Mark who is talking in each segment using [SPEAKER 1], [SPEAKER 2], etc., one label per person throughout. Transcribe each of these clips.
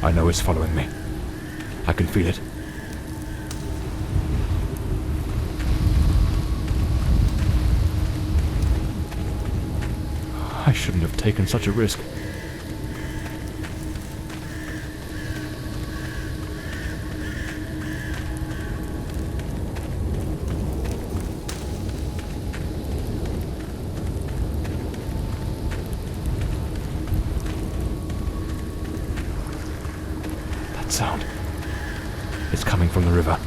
[SPEAKER 1] I know it's following me. I can feel it. I shouldn't have taken such a risk. That sound. It's coming from the river.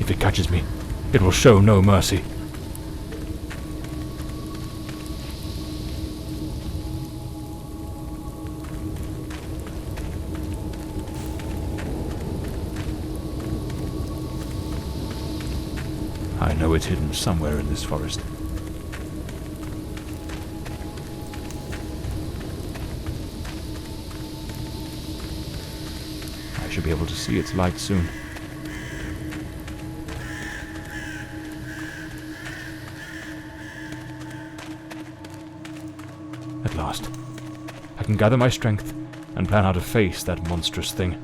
[SPEAKER 1] If it catches me, it will show no mercy. I know it's hidden somewhere in this forest. I should be able to see its light soon. At last, I can gather my strength and plan how to face that monstrous thing.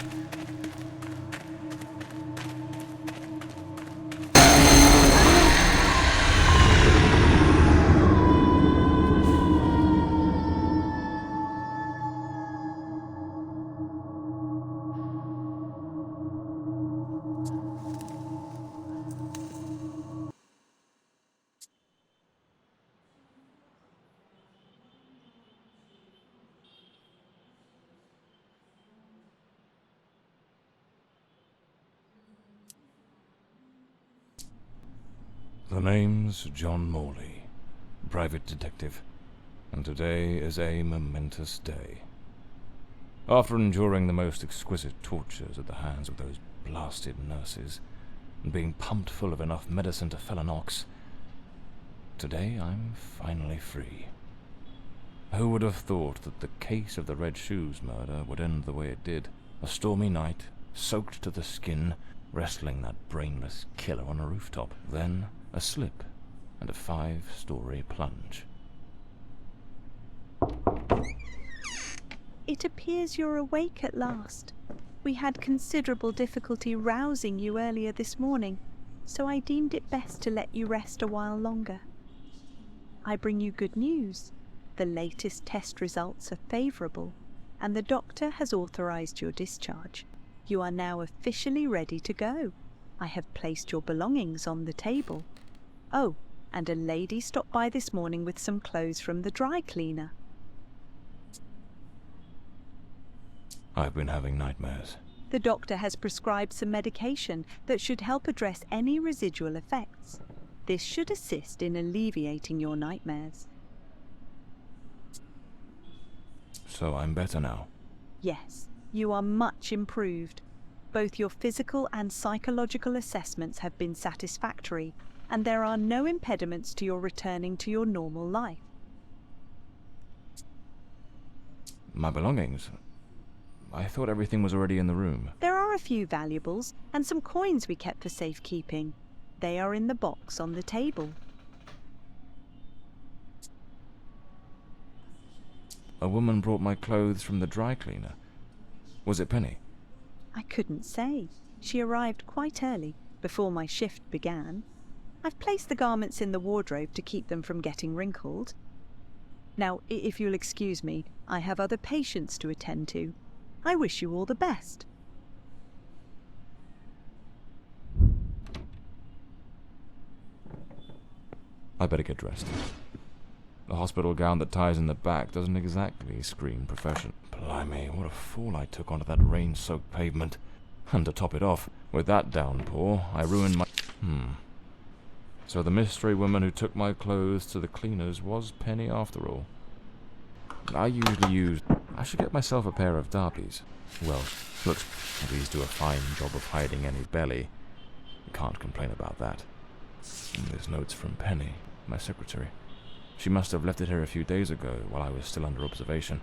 [SPEAKER 1] The name's John Morley, private detective, and today is a momentous day. After enduring the most exquisite tortures at the hands of those blasted nurses, and being pumped full of enough medicine to fell an ox, today I'm finally free. Who would have thought that the case of the Red Shoes murder would end the way it did? A stormy night, soaked to the skin, wrestling that brainless killer on a rooftop. Then a slip, and a 5-story plunge.
[SPEAKER 2] It appears you're awake at last. We had considerable difficulty rousing you earlier this morning, so I deemed it best to let you rest a while longer. I bring you good news. The latest test results are favourable, and the doctor has authorised your discharge. You are now officially ready to go. I have placed your belongings on the table. Oh, and a lady stopped by this morning with some clothes from the dry cleaner.
[SPEAKER 1] I've been having nightmares.
[SPEAKER 2] The doctor has prescribed some medication that should help address any residual effects. This should assist in alleviating your nightmares.
[SPEAKER 1] So I'm better now?
[SPEAKER 2] Yes, you are much improved. Both your physical and psychological assessments have been satisfactory, and there are no impediments to your returning to your normal life.
[SPEAKER 1] My belongings? I thought everything was already in the room.
[SPEAKER 2] There are a few valuables and some coins we kept for safekeeping. They are in the box on the table.
[SPEAKER 1] A woman brought my clothes from the dry cleaner. Was it Penny?
[SPEAKER 2] I couldn't say. She arrived quite early, before my shift began. I've placed the garments in the wardrobe to keep them from getting wrinkled. Now, if you'll excuse me, I have other patients to attend to. I wish you all the best.
[SPEAKER 1] I better get dressed. The hospital gown that ties in the back doesn't exactly scream profession. Blimey, what a fall I took onto that rain-soaked pavement. And to top it off, with that downpour, I ruined my... So the mystery woman who took my clothes to the cleaners was Penny after all. I should get myself a pair of derbies. Well, looks like these do a fine job of hiding any belly. Can't complain about that. And there's notes from Penny, my secretary. She must have left it here a few days ago while I was still under observation.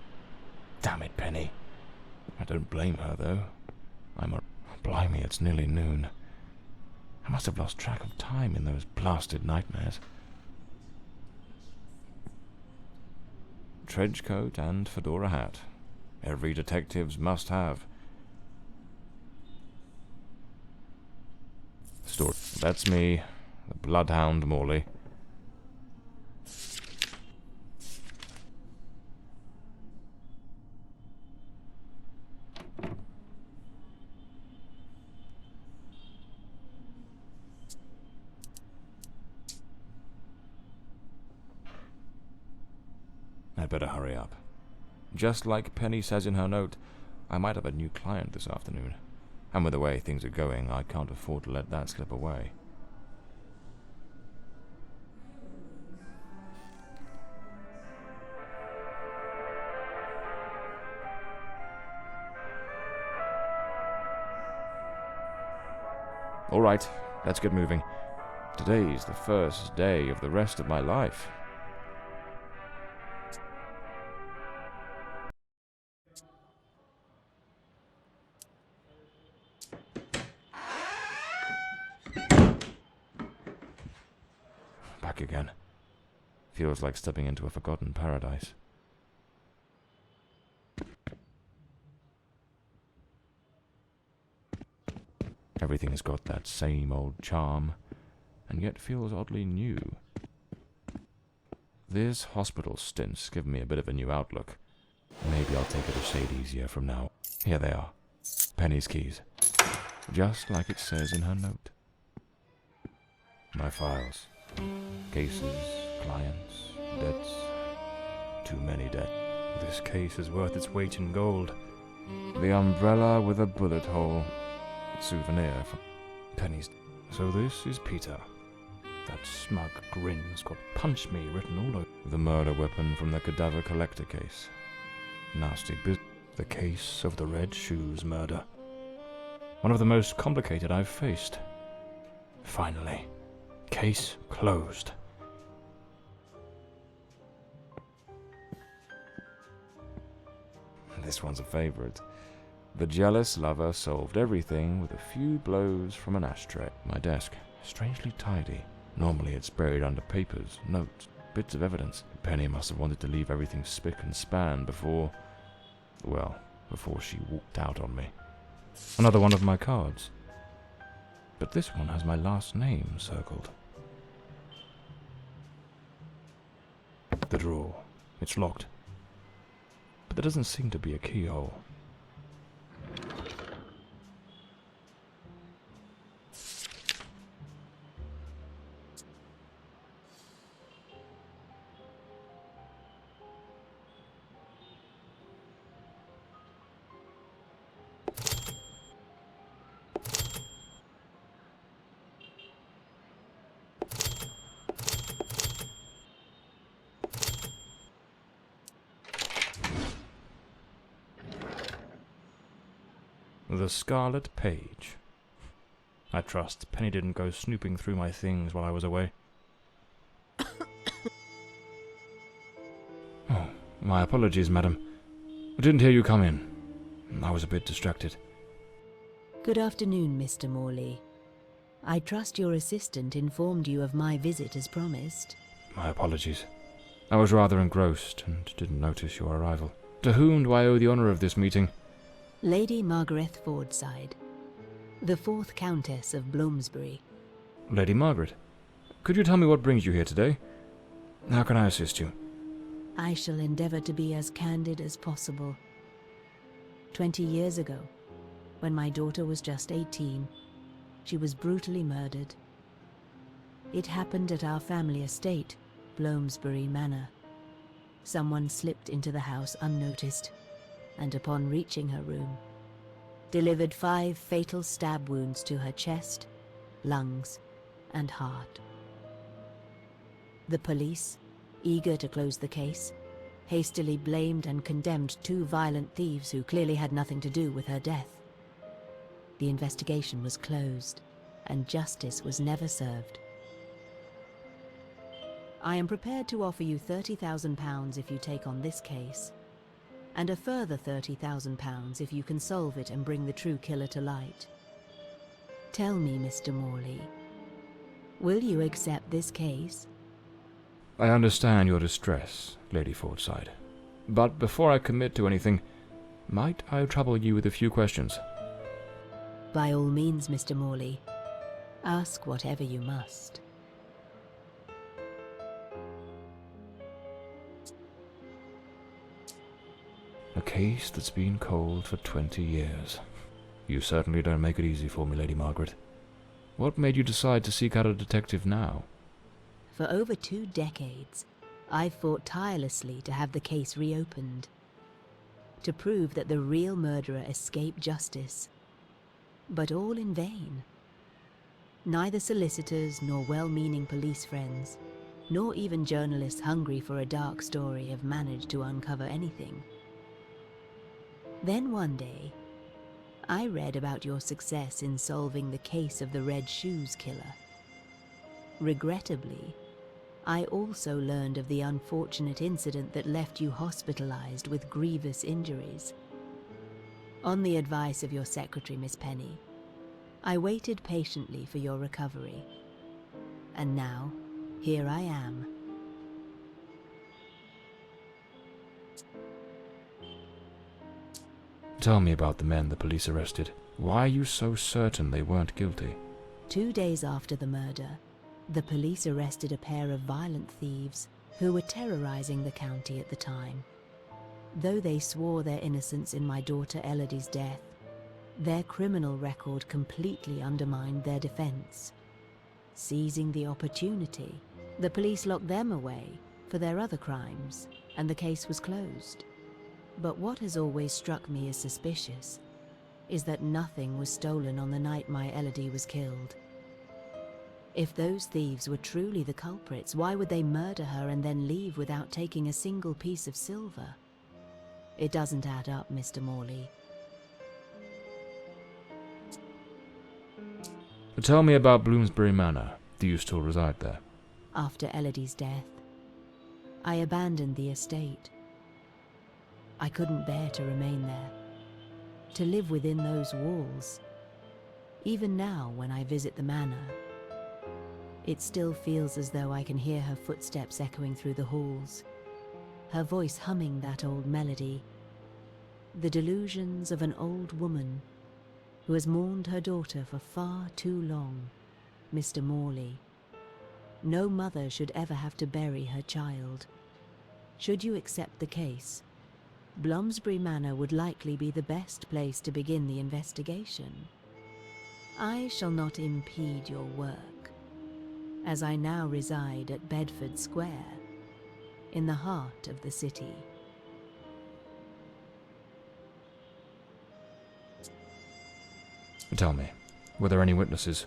[SPEAKER 1] Damn it, Penny. I don't blame her, though. Blimey, it's nearly noon. I must have lost track of time in those blasted nightmares. Trench coat and fedora hat. Every detective's must have. Story. That's me, the Bloodhound Morley. I'd better hurry up. Just like Penny says in her note, I might have a new client this afternoon. And with the way things are going, I can't afford to let that slip away. All right, let's get moving. Today's the first day of the rest of my life. Back again. Feels like stepping into a forgotten paradise. Everything has got that same old charm, and yet feels oddly new. This hospital stint's given me a bit of a new outlook. Maybe I'll take it a shade easier from now. Here they are. Penny's keys. Just like it says in her note. My files. Cases, clients, debts. Too many debts. This case is worth its weight in gold. The umbrella with a bullet hole. Souvenir from Penny's. So this is Peter. That smug grin's got "punch me" written all over. The murder weapon from the cadaver collector case. Nasty business. The case of the Red Shoes murder. One of the most complicated I've faced. Finally. Case closed. This one's a favorite. The jealous lover solved everything with a few blows from an ashtray. My desk, strangely tidy. Normally it's buried under papers, notes, bits of evidence. Penny must have wanted to leave everything spick and span before she walked out on me. Another one of my cards. But this one has my last name circled. The drawer. It's locked. But there doesn't seem to be a keyhole. The Scarlet Page. I trust Penny didn't go snooping through my things while I was away. Oh, my apologies, madam. I didn't hear you come in. I was a bit distracted.
[SPEAKER 3] Good afternoon, Mr. Morley. I trust your assistant informed you of my visit as promised.
[SPEAKER 1] My apologies. I was rather engrossed and didn't notice your arrival. To whom do I owe the honour of this meeting?
[SPEAKER 3] Lady Margaret Fordside, the 4th Countess of Bloomsbury.
[SPEAKER 1] Lady Margaret, could you tell me what brings you here today? How can I assist you?
[SPEAKER 3] I shall endeavour to be as candid as possible. 20 years ago, when my daughter was just 18, she was brutally murdered. It happened at our family estate, Bloomsbury Manor. Someone slipped into the house unnoticed, and upon reaching her room, delivered 5 fatal stab wounds to her chest, lungs, and heart. The police, eager to close the case, hastily blamed and condemned 2 violent thieves who clearly had nothing to do with her death. The investigation was closed, and justice was never served. I am prepared to offer you £30,000 if you take on this case, and a further £30,000 if you can solve it and bring the true killer to light. Tell me, Mr. Morley, will you accept this case?
[SPEAKER 1] I understand your distress, Lady Fordside. But before I commit to anything, might I trouble you with a few questions?
[SPEAKER 3] By all means, Mr. Morley. Ask whatever you must.
[SPEAKER 1] A case that's been cold for 20 years. You certainly don't make it easy for me, Lady Margaret. What made you decide to seek out a detective now?
[SPEAKER 3] For over 2 decades, I've fought tirelessly to have the case reopened, to prove that the real murderer escaped justice. But all in vain. Neither solicitors nor well-meaning police friends, nor even journalists hungry for a dark story have managed to uncover anything. Then one day, I read about your success in solving the case of the Red Shoes killer. Regrettably, I also learned of the unfortunate incident that left you hospitalized with grievous injuries. On the advice of your secretary, Miss Penny, I waited patiently for your recovery. And now, here I am.
[SPEAKER 1] Tell me about the men the police arrested. Why are you so certain they weren't guilty?
[SPEAKER 3] 2 days after the murder, the police arrested a pair of violent thieves who were terrorizing the county at the time. Though they swore their innocence in my daughter Elodie's death, their criminal record completely undermined their defense. Seizing the opportunity, the police locked them away for their other crimes, and the case was closed. But what has always struck me as suspicious is that nothing was stolen on the night my Elodie was killed. If those thieves were truly the culprits, why would they murder her and then leave without taking a single piece of silver? It doesn't add up, Mr. Morley.
[SPEAKER 1] Tell me about Bloomsbury Manor. Do you still reside there?
[SPEAKER 3] After Elodie's death, I abandoned the estate. I couldn't bear to remain there, to live within those walls. Even now, when I visit the manor, it still feels as though I can hear her footsteps echoing through the halls, her voice humming that old melody, the delusions of an old woman who has mourned her daughter for far too long. Mr. Morley, no mother should ever have to bury her child. Should you accept the case, Bloomsbury Manor would likely be the best place to begin the investigation. I shall not impede your work, as I now reside at Bedford Square, in the heart of the city.
[SPEAKER 1] Tell me, were there any witnesses?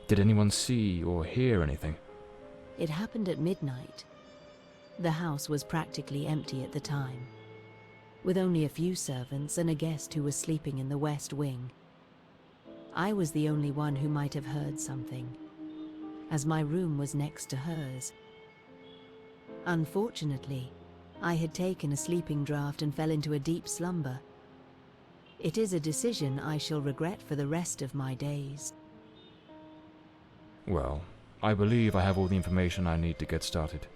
[SPEAKER 1] Did anyone see or hear anything?
[SPEAKER 3] It happened at midnight. The house was practically empty at the time, with only a few servants and a guest who was sleeping in the west wing. I was the only one who might have heard something, as my room was next to hers. Unfortunately, I had taken a sleeping draught and fell into a deep slumber. It is a decision I shall regret for the rest of my days.
[SPEAKER 1] Well, I believe I have all the information I need to get started.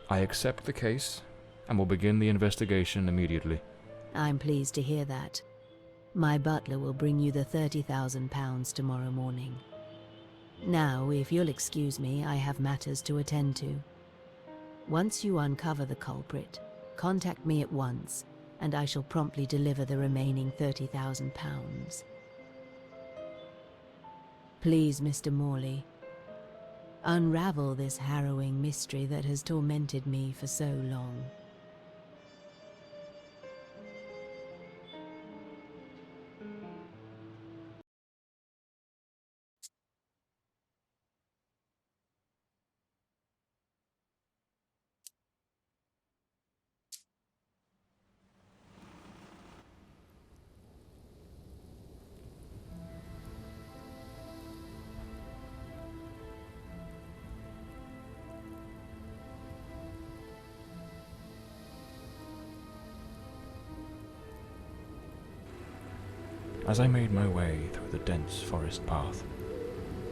[SPEAKER 1] I accept the case, and will begin the investigation immediately.
[SPEAKER 3] I'm pleased to hear that. My butler will bring you the £30,000 tomorrow morning. Now, if you'll excuse me, I have matters to attend to. Once you uncover the culprit, contact me at once, and I shall promptly deliver the remaining £30,000. Please, Mr. Morley, unravel this harrowing mystery that has tormented me for so long.
[SPEAKER 1] As I made my way through the dense forest path,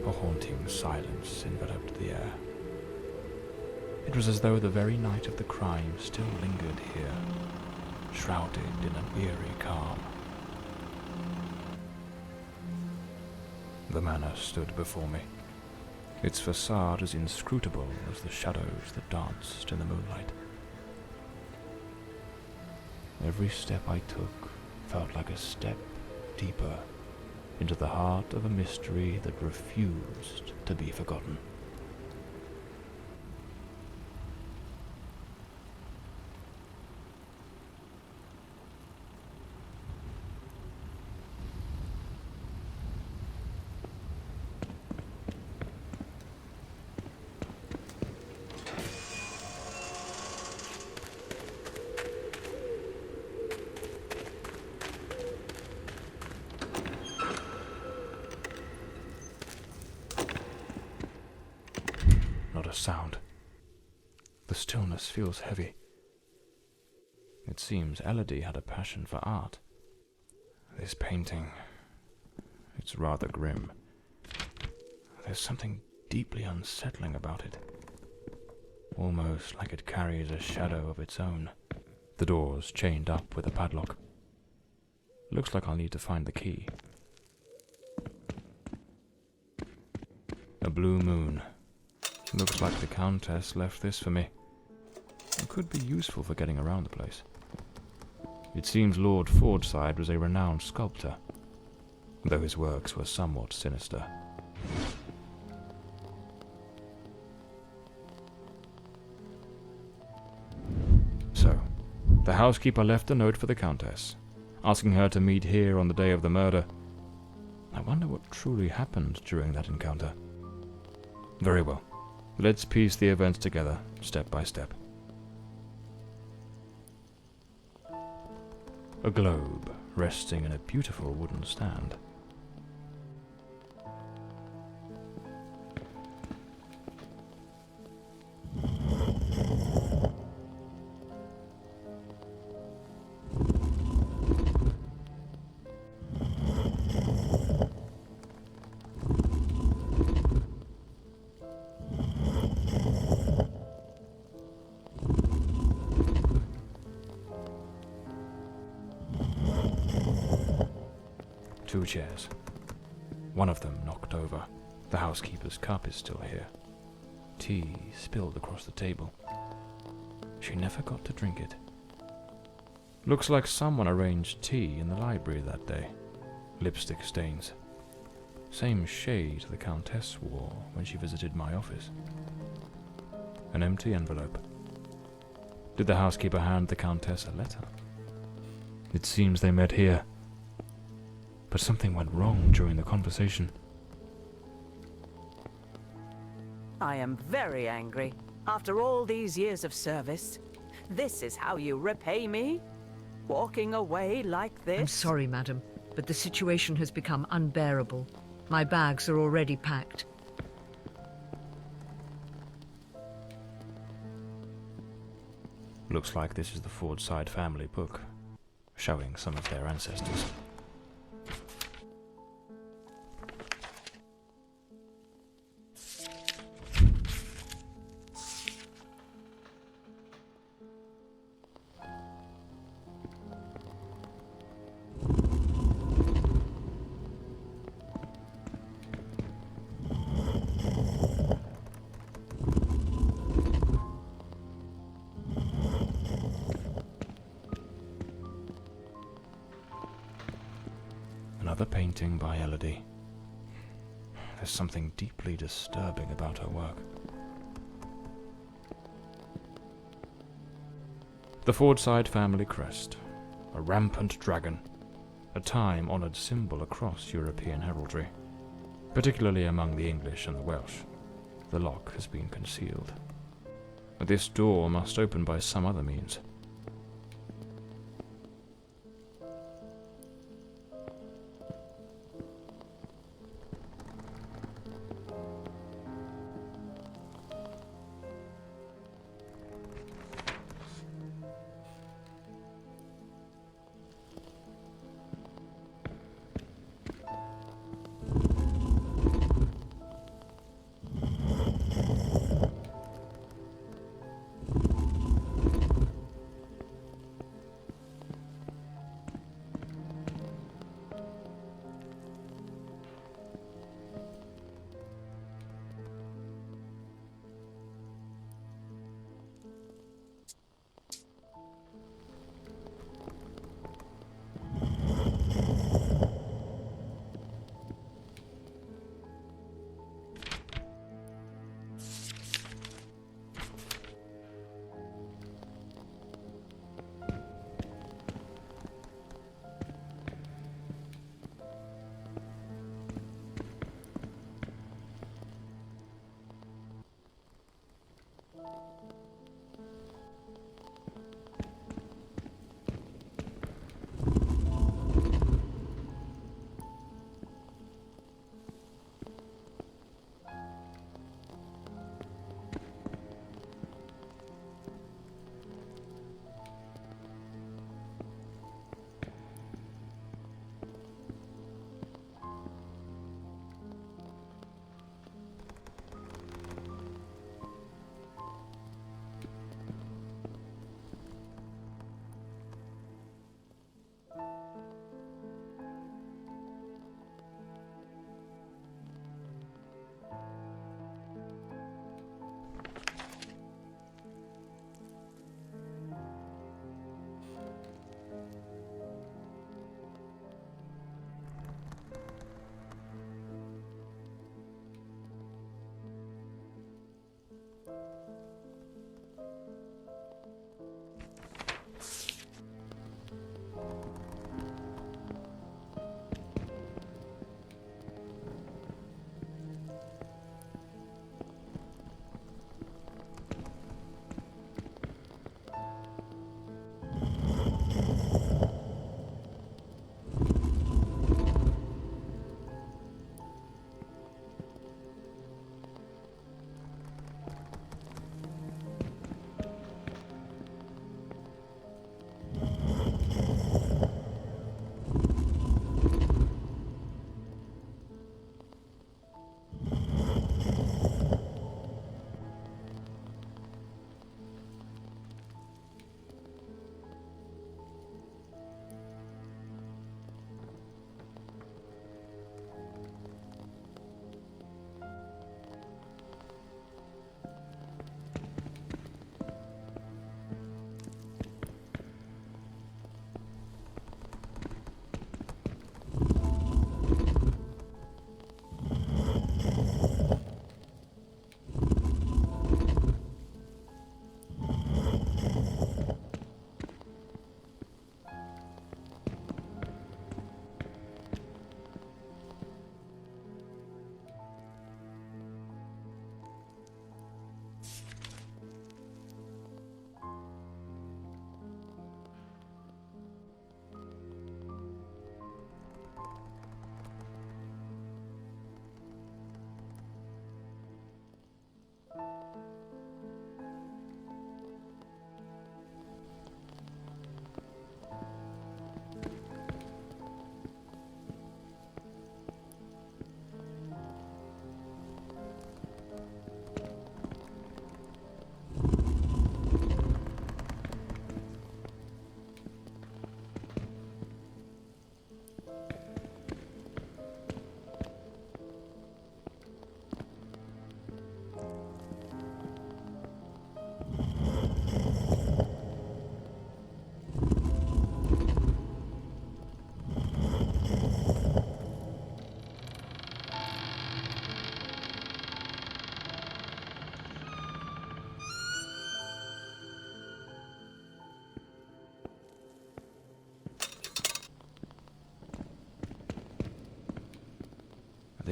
[SPEAKER 1] a haunting silence enveloped the air. It was as though the very night of the crime still lingered here, shrouded in an eerie calm. The manor stood before me, its facade as inscrutable as the shadows that danced in the moonlight. Every step I took felt like a step deeper into the heart of a mystery that refused to be forgotten. Not a sound. The stillness feels heavy. It seems Elodie had a passion for art. This painting, it's rather grim. There's something deeply unsettling about it. Almost like it carries a shadow of its own. The door's chained up with a padlock. Looks like I'll need to find the key. A blue moon. Looks like the Countess left this for me. It could be useful for getting around the place. It seems Lord Fordside was a renowned sculptor, though his works were somewhat sinister. So, the housekeeper left a note for the Countess, asking her to meet here on the day of the murder. I wonder what truly happened during that encounter. Very well. Let's piece the events together, step by step. A globe resting in a beautiful wooden stand. Two chairs. One of them knocked over. The housekeeper's cup is still here. Tea spilled across the table. She never got to drink it. Looks like someone arranged tea in the library that day. Lipstick stains. Same shade the Countess wore when she visited my office. An empty envelope. Did the housekeeper hand the Countess a letter? It seems they met here. But something went wrong during the conversation.
[SPEAKER 4] I am very angry. After all these years of service, this is how you repay me? Walking away like this?
[SPEAKER 5] I'm sorry, madam, but the situation has become unbearable. My bags are already packed.
[SPEAKER 1] Looks like this is the Fordside family book, showing some of their ancestors. Another painting by Elodie. There's something deeply disturbing about her work. The Fordside family crest. A rampant dragon. A time-honoured symbol across European heraldry, particularly among the English and the Welsh. The lock has been concealed. This door must open by some other means.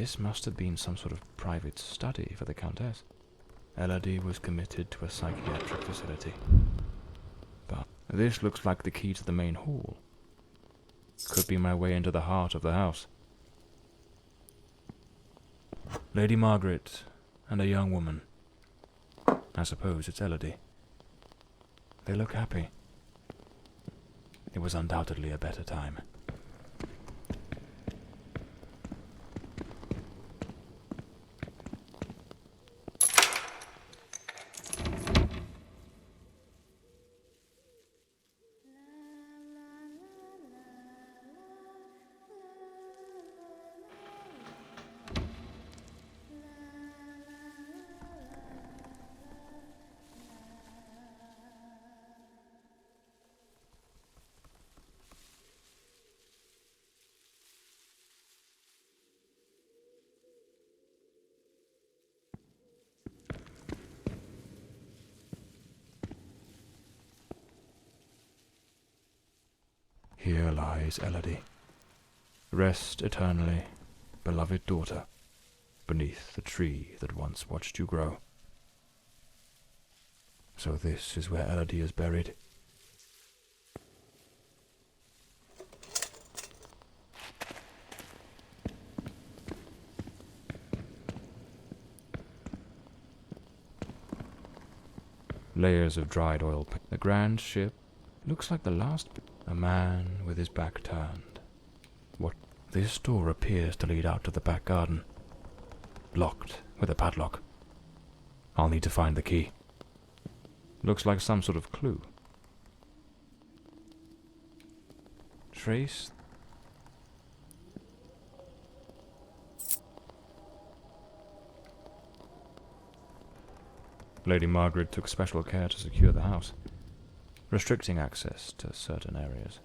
[SPEAKER 1] This must have been some sort of private study for the Countess. Elodie was committed to a psychiatric facility. But this looks like the key to the main hall. Could be my way into the heart of the house. Lady Margaret and a young woman. I suppose it's Elodie. They look happy. It was undoubtedly a better time. Here lies Elodie. Rest eternally, beloved daughter, beneath the tree that once watched you grow. So this is where Elodie is buried. Layers of dried oil. The grand ship looks like the last. A man with his back turned. What? This door appears to lead out to the back garden. Locked with a padlock. I'll need to find the key. Looks like some sort of clue. Trace. Lady Margaret took special care to secure the house, restricting access to certain areas.